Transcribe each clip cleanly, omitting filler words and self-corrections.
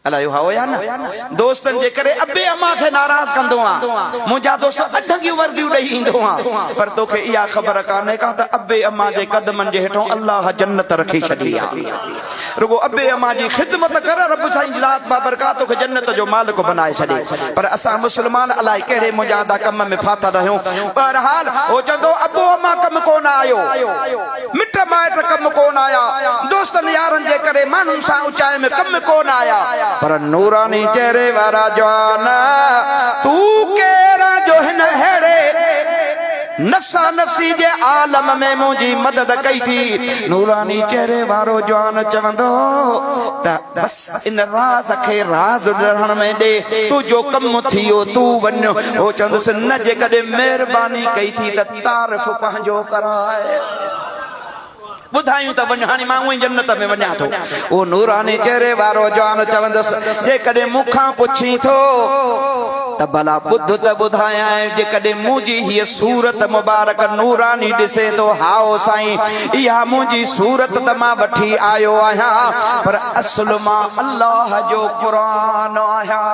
अलायो how या ना दोस्तन जे करे अबे अम्मा के नाराज कंदो आ मुजा दोस्त अढंगी वर्दियूं ॾेई ईंदो आ पर तोखे इहा ख़बर कान्हे का त अबे अम्मा जे कदमनि जे हेठों अल्लाह जन्नत रखी छॾी आ रुगो अबे अम्मा जी ख़िदमत कर रब साईं ज़ात बाबरकात तोखे जन्नत जो मालिक बनाए छॾे पर असां मुस्लमान अलाए कहिड़े मुजादा कम में फाता रहियूं बहरहाल हो चंदो अबो अम्मा कम कोन आयो मिट माइट कम कोन आया दोस्तनि यारनि जे करे माण्हुनि सां ऊचाई में कम कोन आया पर नूरानी चेहरे वारा जवान तू केरा जो हिन हेड़े नफ्सा नफ्सी जे आलम में मुझी मदद कई थी नूरानी चेहरे वारो जवान चवंदो त बस इन राज खे राज रहण में दे तू जो कम थियो तू वञ हो चंदुसि न जे कॾहिं महिरबानी कई थी त तारीफ़ पंहिंजो कराए बुधायूं त वञ हाणे मां उहे जन्नत में वञा थो ओ नूरानी चेहरे वारो जवान चवंदुसि जे कॾहिं मूंखां पुछी थो त भला ॿुध त ॿुधायां जे कॾहिं मुंहिंजी हीअ सूरत मुबारक नूरानी ॾिसे थो हाओ साईं इहा मुंहिंजी सूरत त मां वठी आयो आहियां पर असुल मां अल्लाह जो क़ुरान आहियां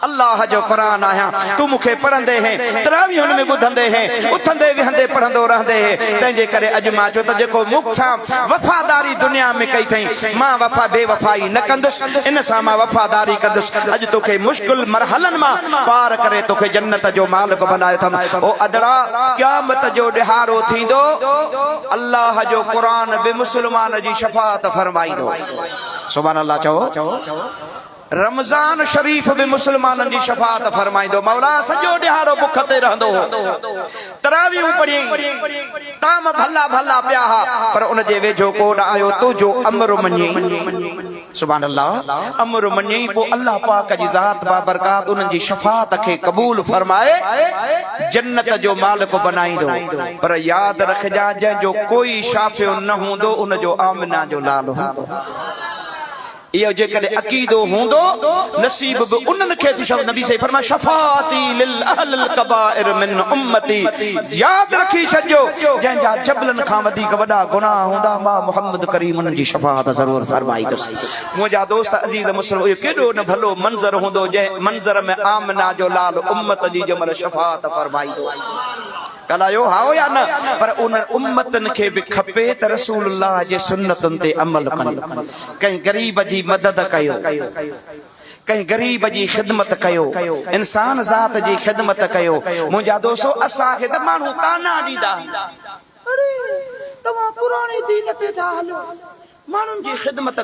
अल्लाह जो कुरान आया तू मुखे पढ़ंदे हैं तरावियुन में बुधंदे हैं उथंदे विहंदे पढ़ंदो रहंदे हैं तंजे करे अज मां चो त जेको मुखा वफादारी दुनिया में कई थई मां वफा बेवफाई न कंदुस इन सा मां वफादारी कंदुस अज तोखे मुश्किल मरहलन मां पार करे तोखे जन्नत जो मालिक बनायो थम ओ अदड़ा क़यामत जो ॾिहारो थींदो अल्लाह जो कुरान बे मुस्लमान जी शफाअत फरमाईंदो सुभान अल्लाह चओ रमजान शरीफ भी मुसलमानन जी शफाअत फरमाइंदो मौला सजो ॾिहाड़ो बुख ते रहंदो तरावियूं पढ़ी ताम भला भला पिया पर उन जे वेझो कोन आयो तुझो अमर मञी सुभान अल्लाह अमर मञी पोइ अल्लाह पाक जी ज़ात बाबरकात उन्हनि जी शफाअत खे क़बूल फरमाए जन्नत जो मालिक बनाईंदो पर यादि रखजा जंहिंजो कोई शाफ़ियो न हूंदो उन जो आमिना जो लाल हूंदो इहो जेकॾहिं अक़ीदो हूंदो नसीब बि उन्हनि खे थी नबी से फरमाए शफाअती लिल अहलिल कबाइर मिन उम्मती यादि रखी छॾियो जंहिंजा जबलनि खां वधीक वॾा गुनाह हूंदा मां मुहम्मद करीम उन्हनि जी शफाअत ज़रूर फरमाईंदुसि मुंहिंजा दोस्त अज़ीज़ मुस्लिम इहो केॾो न भलो मंज़र हूंदो जंहिं मंज़र में आमिना जो लाल उम्मत जी जमल शफाअत फरमाईंदो कलायो हाओ या न पर उन उम्मतन के भी खपे त रसूलुल्लाह जे सुन्नतन ते अमल कनि कहीं गरीब जी मदद कयो कहीं गरीब जी खिदमत कयो इंसान ज़ात जी खिदमत कयो मुंहिंजा दोस्तो असां खे त माण्हू ताना ॾींदा अरे तव्हां पुराणे दीन ते था हलो माण्हुनि जी खिदमत